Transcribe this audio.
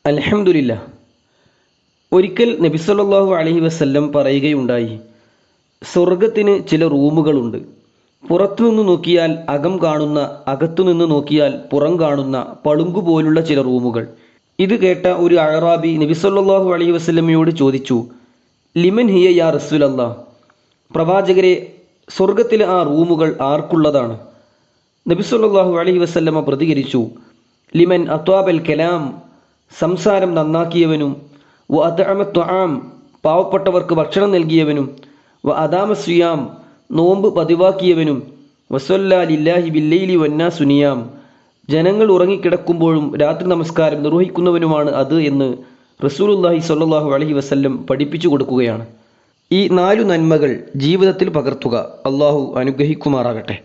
അൽഹംദുലില്ലാ. ഒരിക്കൽ നബി സല്ലല്ലാഹു അലൈഹി വസല്ലം പറയുകയുണ്ടായി, സ്വർഗത്തിന് ചില റൂമുകളുണ്ട്. പുറത്തുനിന്ന് നോക്കിയാൽ അകം കാണുന്ന, അകത്തുനിന്ന് നോക്കിയാൽ പുറം കാണുന്ന പളുങ്കുപോലുള്ള ചില റൂമുകൾ. ഇത് കേട്ട ഒരു അഅറാബി നബി സല്ലല്ലാഹു അലൈഹി വസല്ലമയോട് ചോദിച്ചു, ലിമൻ ഹിയ യാ റസൂലല്ലാഹ്? പ്രവാചകരെ, സ്വർഗത്തിലെ ആ റൂമുകൾ ആർക്കുള്ളതാണ്? നബി സല്ലല്ലാഹു അലൈഹി വസല്ലമ പ്രതികരിച്ചു, ലിമൻ അത്വാബൽ കലാം, സംസാരം നന്നാക്കിയവനും, വ അത്അമ ത്വആം, പാവപ്പെട്ടവർക്ക് ഭക്ഷണം നൽകിയവനും, വ അദാമ സിയാം, നോമ്പ് പതിവാക്കിയവനും, വസല്ലാ ലില്ലാഹി ബില്ലൈലി വന്നാസു നിയാം, ജനങ്ങൾ ഉറങ്ങിക്കിടക്കുമ്പോഴും രാത്രി നമസ്കാരം നിർവഹിക്കുന്നവനുമാണ് അത് എന്ന് റസൂലുള്ളാഹി സ്വല്ലല്ലാഹു അലൈഹി വസല്ലം പഠിപ്പിച്ചു കൊടുക്കുകയാണ്. ഈ 4 നന്മകൾ ജീവിതത്തിൽ പകർത്തുക. അള്ളാഹു അനുഗ്രഹിക്കുമാറാകട്ടെ.